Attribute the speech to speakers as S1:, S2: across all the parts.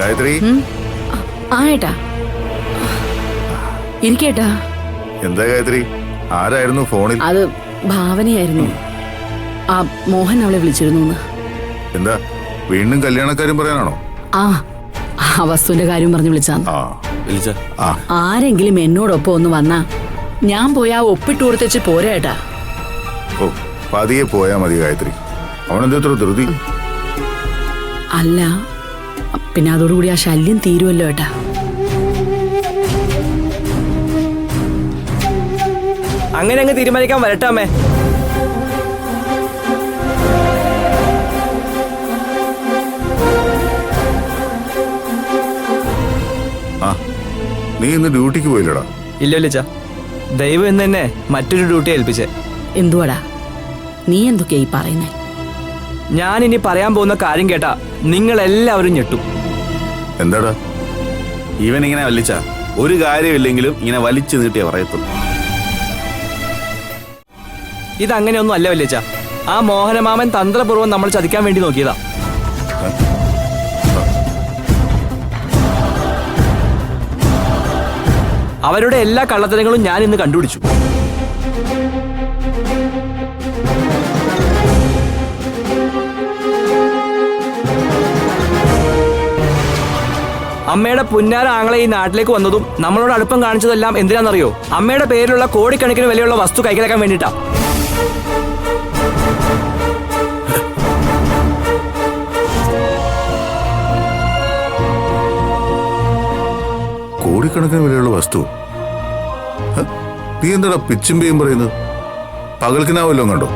S1: ഗായത്രി
S2: ആ ഏട്ടാ ഇരിക്കേട്ടാ.
S1: എന്താ ഗായത്രി, ആരായിരുന്നു ഫോണിൽ?
S2: അത് ഭാവനയായിരുന്നു. ആ മോഹൻ അവളെ വിളിച്ചിരുന്നു.
S1: എന്താ വീണ്ടും കല്യാണക്കാരും പറയാനാണോ?
S2: ആ വസ്തുവിന്റെ കാര്യം പറഞ്ഞു വിളിച്ചാന്ന്. ആരെങ്കിലും എന്നോടൊപ്പം ഒന്ന് വന്നാ ഞാൻ പോയാ ഒപ്പിട്ട് കൊടുത്തേച്ച് പോരാ ഏട്ടാ.
S1: ഓ, പതിയെ പോയാ മതി ഗായത്രി. അവനെന്തെത്ര ധൃതി?
S2: അല്ല, പിന്നെ അതോടുകൂടി ആ ശല്യം തീരുമല്ലോ ഏട്ടാ.
S3: അങ്ങനെ അങ്ങ് തീരുമാനിക്കാൻ വരട്ടാമേ.
S1: ആ, നീ ഇന്ന് ഡ്യൂട്ടിക്ക് പോയില്ലടാ?
S3: ഇല്ല ദൈവം ഇന്ന് തന്നെ മറ്റൊരു ഡ്യൂട്ടി ഏൽപ്പിച്ചേ.
S2: എന്തുവാടാ നീ എന്തൊക്കെയാ ഈ പറയുന്നേ?
S3: ഞാൻ ഇനി പറയാൻ പോകുന്ന കാര്യം കേട്ടാ നിങ്ങൾ എല്ലാവരും ഞെട്ടും.
S1: എന്താടാ?
S4: ഇവൻ ഇങ്ങനെ വലിച്ച ഒരു കാര്യമില്ലെങ്കിലും ഇങ്ങനെ വലിച്ചു നീട്ടിയ പറയത്തുള്ളൂ.
S3: ഇതങ്ങനെയൊന്നും അല്ല വല്യച്ച. ആ മോഹനമാമൻ തന്ത്രപൂർവ്വം നമ്മൾ ചതിക്കാൻ വേണ്ടി നോക്കിയതാ. അവരുടെ എല്ലാ കള്ളത്തരങ്ങളും ഞാൻ ഇന്ന് കണ്ടുപിടിച്ചു. അമ്മയുടെ പുന്നാര ആങ്ങളെ ഈ നാട്ടിലേക്ക് വന്നതും നമ്മളോട് അടുപ്പം കാണിച്ചതെല്ലാം എന്തിനാണെന്നറിയോ? അമ്മയുടെ പേരിലുള്ള കോടിക്കണക്കിന് വിലയുള്ള വസ്തു കൈക്കലാക്കാൻ വേണ്ടിയിട്ടാ.
S1: കോടിക്കണക്കിന് വിലയുള്ള വസ്തു? നീ എന്താടാ പിച്ചും പേയും പറയുന്നത്? പകൽക്കിനാവല്ലോ കണ്ടോ?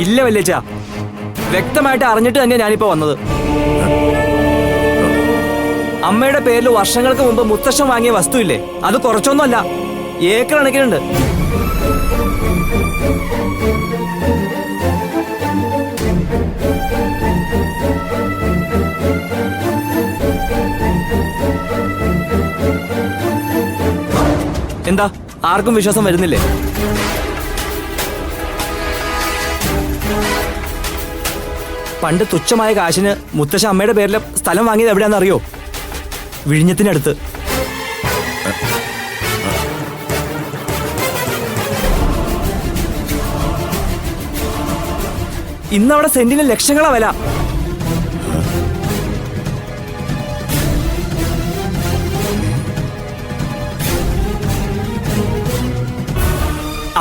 S3: ഇല്ല വല്യച്ച, വ്യക്തമായിട്ട് അറിഞ്ഞിട്ട് തന്നെയാണ് ഞാനിപ്പോ വന്നത്. അമ്മയുടെ പേരിൽ വർഷങ്ങൾക്ക് മുമ്പ് മുത്തശ്ശൻ വാങ്ങിയ വസ്തു ഇല്ലേ, അത് കുറച്ചൊന്നുമല്ല, ഏക്കർ കണക്കിനുണ്ട്. എന്താ ആർക്കും വിശ്വാസം വരുന്നില്ലേ? പണ്ട് തുച്ഛമായ കാശിന് മുത്തശ്ശ അമ്മയുടെ പേരിൽ സ്ഥലം വാങ്ങിയത് എവിടെയാണെന്നറിയോ? വിഴിഞ്ഞത്തിനടുത്ത്. ഇന്നവിടെ സെന്റിന് ലക്ഷങ്ങളാ വില.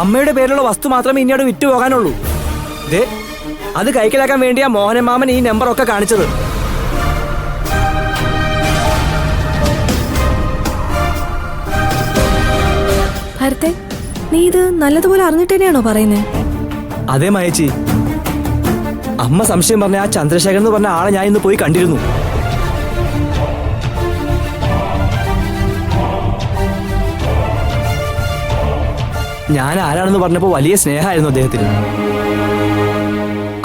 S3: അമ്മയുടെ പേരിലുള്ള വസ്തു മാത്രമേ ഇനിയോട് വിറ്റു പോകാനുള്ളൂ. ദേ, അത് കൈക്കലാക്കാൻ വേണ്ടിയാ മോഹനൻ മാമൻ ഈ നമ്പറൊക്കെ കാണിച്ചത്.
S5: ഭരത്തെ, നീ ഇത് നല്ലതുപോലെ അറിഞ്ഞിട്ട് തന്നെയാണോ പറയുന്നേ?
S3: അതേ മയച്ചി, അമ്മ സംശയം പറഞ്ഞ ആ ചന്ദ്രശേഖരൻ എന്ന് പറഞ്ഞ ആളെ ഞാൻ ഇന്ന് പോയി കണ്ടിരുന്നു. ഞാൻ ആരാണെന്ന് പറഞ്ഞപ്പോൾ വലിയ സ്നേഹമായിരുന്നു അദ്ദേഹത്തിന്.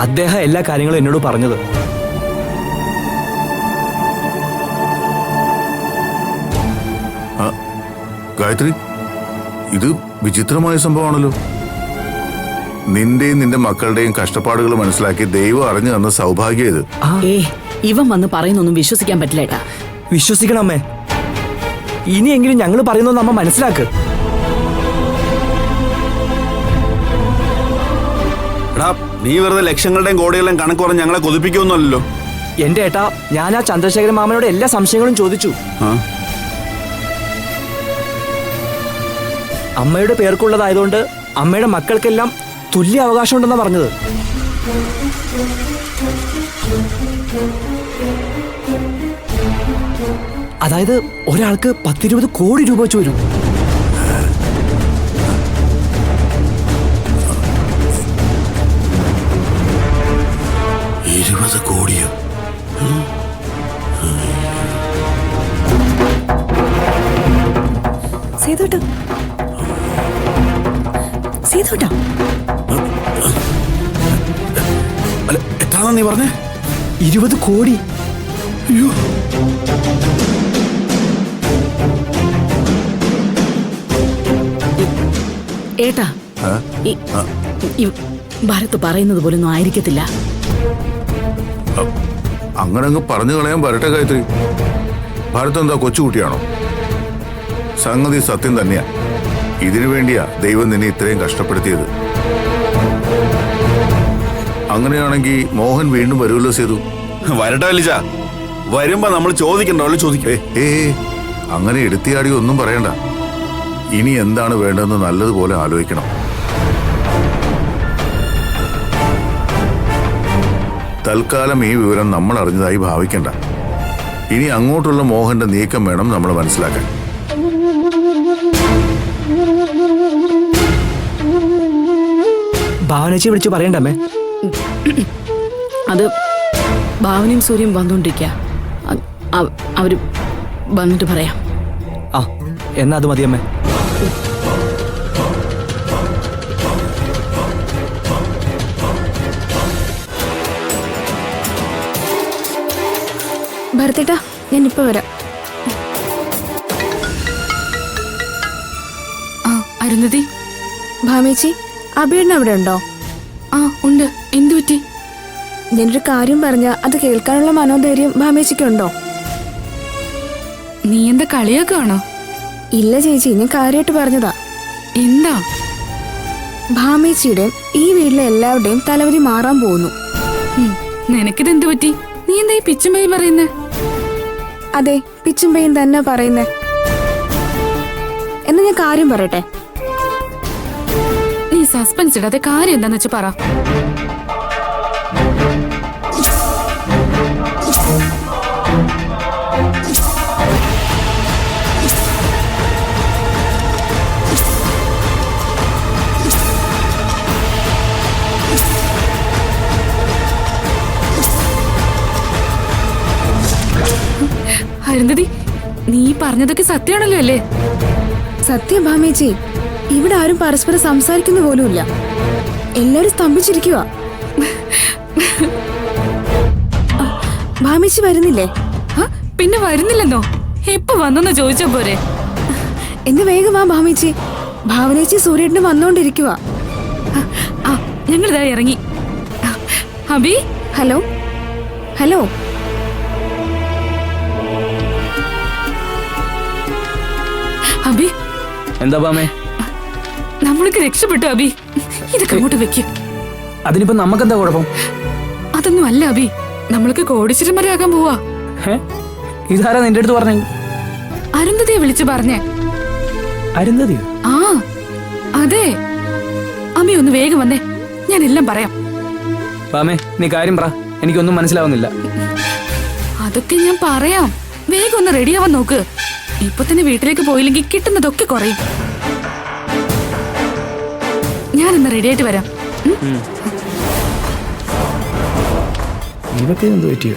S3: അദ്ദേഹം എല്ലാ കാര്യങ്ങളും എന്നോട് പറഞ്ഞത്.
S1: ഗായത്രി, ഇത് വിചിത്രമായ സംഭവമാണല്ലോ. നിന്റെയും നിന്റെ മക്കളുടെയും കഷ്ടപ്പാടുകൾ മനസ്സിലാക്കി ദൈവം അറിഞ്ഞു തന്ന സൗഭാഗ്യം ഇത്.
S2: ഇവൻ വന്ന് പറയുന്നൊന്നും വിശ്വസിക്കാൻ പറ്റില്ലേട്ടാ.
S3: വിശ്വസിക്കണം അമ്മേ. ഇനിയെങ്കിലും ഞങ്ങൾ പറയുന്നൊന്നും അമ്മ മനസ്സിലാക്ക്.
S4: നീ വെറുതെ ലക്ഷങ്ങളുടെയും കോടികളുടെയും കണക്ക് പറഞ്ഞ് ഞങ്ങളെ കൊതിപ്പിക്കൊന്നുമല്ലോ.
S3: എന്റെ ഏട്ടാ, ഞാൻ ആ ചന്ദ്രശേഖരൻ മാമനോട് എല്ലാ സംശയങ്ങളും ചോദിച്ചു. അമ്മയുടെ പേർക്കുള്ളതായതുകൊണ്ട് അമ്മയുടെ മക്കൾക്കെല്ലാം തുല്യ അവകാശം ഉണ്ടെന്നാ പറഞ്ഞത്. അതായത് ഒരാൾക്ക് 10-20 കോടി രൂപ വെച്ച് വരും.
S4: കോടിയോ?
S5: സീതോട്ടാ,
S4: അല്ല, എത്രയാണെന്ന് നീ പറഞ്ഞേ?
S3: 20 കോടി.
S4: അയ്യോ,
S2: ഏട്ടാ, ഭരത് പറയുന്നത് പോലൊന്നും ആയിരിക്കത്തില്ല.
S1: അങ്ങനെ അങ്ങ് പറഞ്ഞു കളയാൻ വരട്ടെ ഗായത്രി. ഭരത് എന്താ കൊച്ചുകുട്ടിയാണോ? സംഗതി സത്യം തന്നെയാ. ഇതിനു വേണ്ടിയാ ദൈവം നിന്നെ ഇത്രയും കഷ്ടപ്പെടുത്തിയത്. അങ്ങനെയാണെങ്കിൽ മോഹൻ വീണ്ടും വരുമല്ലോ സേതു.
S4: വരട്ടെ വലിച്ച. വരുമ്പോ നമ്മൾ ചോദിക്കണ്ടോ ചോദിക്കേ.
S1: അങ്ങനെ എടുത്തിയാടി ഒന്നും പറയണ്ട. ഇനി എന്താണ് വേണ്ടതെന്ന് നല്ലതുപോലെ ആലോചിക്കണം. തൽക്കാലം ഈ വിവരം നമ്മൾ അറിഞ്ഞതായി ഭാവിക്കണ്ട. ഇനി അങ്ങോട്ടുള്ള മോഹന്റെ നീക്കം വേണം നമ്മൾ മനസ്സിലാക്കാൻ.
S3: ഭാവനേച്ചി വിളിച്ച് പറയണ്ടമ്മേ.
S2: അത് ഭാവനയും സൂര്യയും വന്നുകൊണ്ടിരിക്കുക. അവര് വന്നിട്ട് പറയാം.
S3: ആ എന്നാ അത് മതിയമ്മേ.
S5: ഭരത്തേട്ടാ, ഞാൻ ഇപ്പൊ വരാം.
S6: അരുന്ധതി,
S5: ഭാമേച്ചി, അഭിയണ്ണ അവിടെ ഉണ്ടോ?
S6: ആ ഉണ്ട്. എന്തു പറ്റി?
S5: ഞാനൊരു കാര്യം പറഞ്ഞ അത് കേൾക്കാനുള്ള മനോധൈര്യം ഭാമേച്ചിക്കുണ്ടോ?
S6: നീ എന്താ കളിയാക്കാണോ?
S5: ഇല്ല ചേച്ചി, ഞാൻ കാര്യമായിട്ട് പറഞ്ഞതാ.
S6: എന്താ?
S5: ഭാമേച്ചിയുടെയും ഈ വീട്ടിലെ എല്ലാവരുടെയും തലവധി മാറാൻ പോകുന്നു.
S6: നിനക്കിത് എന്തു പറ്റി? നീ എന്താ ഈ പിച്ചും പേയും പറയുന്നേ?
S5: അതെ, പിച്ചും പേയും തന്നെ പറയുന്നേ. എന്നാ ഞാൻ കാര്യം പറയട്ടെ.
S6: നീ സസ്പെൻസ് ഇടാതെ കാര്യം എന്താന്ന് വെച്ച് പറ. അരുന്ധതി, നീ പറഞ്ഞതൊക്കെ സത്യമാണല്ലോ അല്ലേ?
S5: സത്യം ഭാമേച്ചി. ഇവിടെ ആരും പരസ്പരം സംസാരിക്കുന്ന പോലുമില്ല. എല്ലാരും സ്തംഭിച്ചിരിക്കുക. ഭാമേച്ചി വരുന്നില്ലേ?
S6: പിന്നെ വരുന്നില്ലെന്നോ? എപ്പോ വന്നെന്ന് ചോദിച്ചാ പോരെ?
S5: എന്ന് വേഗം വാ ഭാമേച്ചി. ഭാവനേച്ചി സൂര്യേട്ടന് വന്നോണ്ടിരിക്കുക.
S6: ഞങ്ങളിതാ ഇറങ്ങി. Abi,
S5: hello hello.
S6: അബി,
S3: എന്താ ബാമേ?
S6: നമ്മൾക്ക് രക്ഷപ്പെട്ടു അബി. ഇതൊക്കെ അങ്ങോട്ട് വെക്ക്.
S3: അതിനിപ്പോ നമുക്കെന്താ കുഴപ്പം?
S6: അതൊന്നും അല്ല അബി, നമ്മൾക്ക് കോടീശ്വരന്മാരാകാൻ പോവാ.
S3: ഇതാരാ നിന്റെ അടുത്ത് പറഞ്ഞു?
S6: അരുന്ധതിയെ വിളിച്ചു പറഞ്ഞേ.
S3: അരുന്ധതിയോ?
S6: ആ അതെ. അബി ഒന്ന് വേഗം വന്നേ, ഞാൻ എല്ലാം പറയാം.
S3: ബാമേ, നീ കാര്യം പറ. എനിക്കൊന്നും മനസ്സിലാവുന്നില്ല.
S6: അതൊക്കെ ഞാൻ പറയാം. വേഗം ഒന്ന് റെഡിയാവാൻ നോക്ക്. ഇപ്പൊ തന്നെ വീട്ടിലേക്ക് പോയില്ലെങ്കിൽ കിട്ടുന്നതൊക്കെ കുറയും. ഞാനൊന്ന് റെഡിയായിട്ട് വരാം.
S3: ഇവക്ക് എന്ത് പറ്റിയോ?